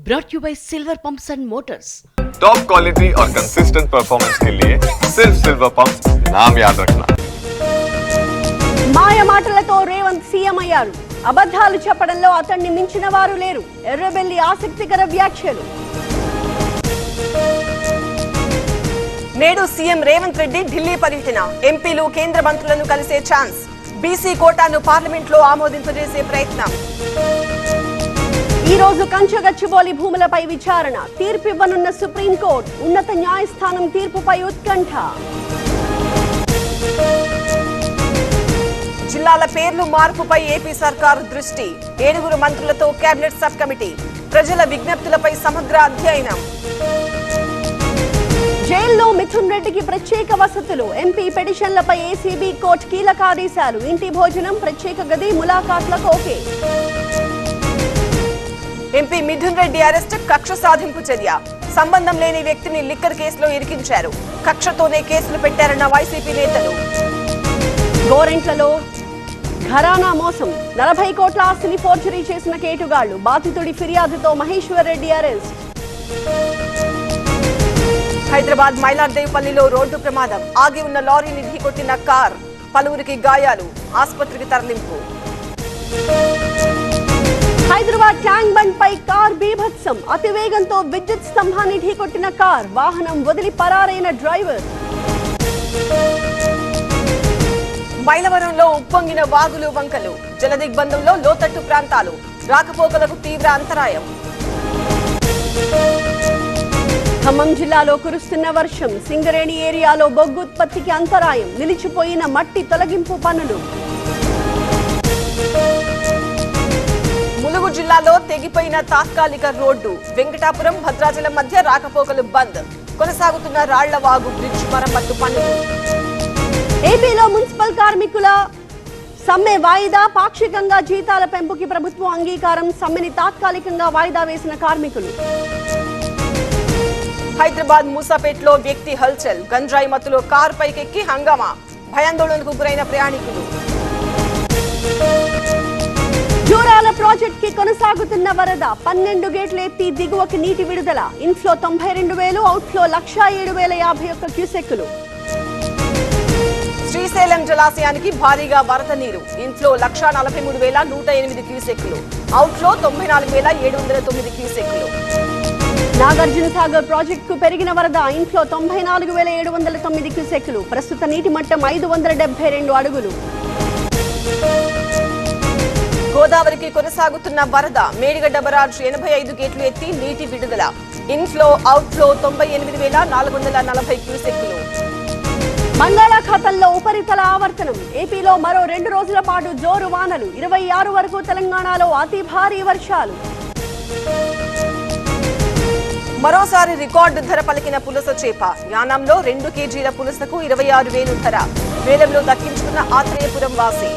brought you by Silver Pumps and Motors. Top quality और consistent performance के लिए सिर्फ सिल्वर पंप्स नाम याद रखना. మాయ మాటలతో రేవంత్ సీఎం అయ్యారు. అబద్ధాలు చెప్పడంలో అతన్ని మించిన వారు లేరు. ఎర్రబెల్లి ఆసక్తికర వ్యాఖ్యలు. నేడు సీఎం రేవంత్ రెడ్డి ఢిల్లీ పర్యటన. ఎంపీలు కేంద్ర మంత్రులను కలిసే ఛాన్స్. బీసీ కోటాను పార్లమెంట్లో ఆమోదింపజేసే ప్రయత్నం. ఈ రోజు కంచగచ్చిబౌలి భూములపై విచారణ. తీర్పు ఇవ్వనున్న సుప్రీంకోర్టు. ఉన్నత న్యాయస్థానం తీర్పుపై ఉత్కంఠ. జిల్లాల పేర్లు మార్పుపై ఏపీ సర్కారు దృష్టి. 7 మంత్రులతో కేబినెట్ సబ్ కమిటీ. ప్రజల విజ్ఞప్తులపై సమగ్ర అధ్యయనం. జైల్లో మిథున్ రెడ్డికి ప్రత్యేక వసతులు. ఎంపీ పిటిషన్లపై ఏసీబీ కోర్టు కీలక ఆదేశాలు. ఇంటి భోజనం, ప్రత్యేక గది, ములాఖాత్లకు okay. MP Mithun Reddy arrest కక్ష సాధింపు చర్య. సంబంధం లేని వ్యక్తిని లిక్కర్ కేసులో ఇరికించారు. కక్షతోనే కేసులు పెట్టారన్న వైసీపీ నేతలు. గోరెంట్లలో ఘరానా మోసం. 40 కోట్ల ఆస్తిని ఫోర్జరీ చేసిన కేటుగాళ్లు. బాధితుడి ఫిర్యాదుతో మహేశ్వర్ రెడ్డి అరెస్ట్. హైదరాబాద్ మైలార్దేవ్పల్లిలో రోడ్డు ప్రమాదం. ఆగి ఉన్న లారీని ఢీకొట్టిన కార్. పలువురికి గాయాలు. ఆసుపత్రికి తరలింపు. హైదరాబాద్ ట్యాంక్ బండ్ పై కార్ బీభత్సం. అతివేగంతో విద్యుత్ స్తంభాన్ని ఢీకొట్టిన కార్. వాహనం వదిలి పరారైన డ్రైవర్. మైలవరంలో ఉప్పొంగిన వాగులు, వంకలు. జలదిగ్బంధంలో లోతట్టు ప్రాంతాలు. రాకపోకలకు తీవ్ర అంతరాయం. ఖమ్మం జిల్లాలో కురుస్తున్న వర్షం. సింగరేణి ఏరియాలో బొగ్గు ఉత్పత్తికి అంతరాయం. నిలిచిపోయిన మట్టి తొలగింపు పనులు. ములుగు జిల్లాలో తెగిపోయిన తాత్కాలిక రోడ్డు. వెంకటాపురం, భద్రాచలం మధ్య రాకపోకలు బంద్. కొనసాగుతున్న రాళ్లవాగు బ్రిడ్జ్ మరమ్మత్తు పనులు. ఏపీలో మున్సిపల్ కార్మికుల సమ్మె వాయిదా. పాక్షికంగా జీతాల పెంపుకి ప్రభుత్వం అంగీకారం. సమ్మెని తాత్కాలికంగా వాయిదా వేసిన కార్మికులు. హైదరాబాద్ మూసాపేటలో వ్యక్తి హల్చల్. గంజాయి మత్తులో కారు పైకెక్కి హంగామా. భయాందోళనకు గురైన ప్రయాణికులు. జూరాల ప్రాజెక్ట్ కి కొనసాగుతున్న వరద. 12 గేట్లు ఎత్తి దిగువకి నీటి విడుదల. Inflow 92,000, outflow 1,07,051 క్యూసెక్కులు. శ్రీశైలం జలాశయానికి భారీగా వరద నీరు. ఇన్ఫ్లో 1,43,108 క్యూసెక్కులు. అవుట్ఫ్లో 94,709 క్యూసెక్కులు. నాగార్జున సాగర్ ప్రాజెక్టు కు పెరిగిన వరద. ఇన్ఫ్లో 94,709 క్యూసెక్కులు. ప్రస్తుత నీటి మట్టం 572 అడుగులు. గోదావరికి కొనసాగుతున్న వరద. మేడిగడ్డ బరాజ్ 85 గేట్లు ఎత్తి నీటి విడుదల. Inflow, outflow 98,440 క్యూసెక్కులు. బంగాళాఖాతంలో ఉపరితల ఆవర్తనం. ఏపీలో మరో 2 రోజుల పాటు జోరు వానలు. 26 వరకు తెలంగాణలో అతి భారీ వర్షాలు. మరోసారి రికార్డు ధర పలికిన పులస చేప. యానంలో 2 కేజీల పులసకు 26,000 ధర. వేలంలో దక్కించుకున్న ఆత్రేయపురం వాసి.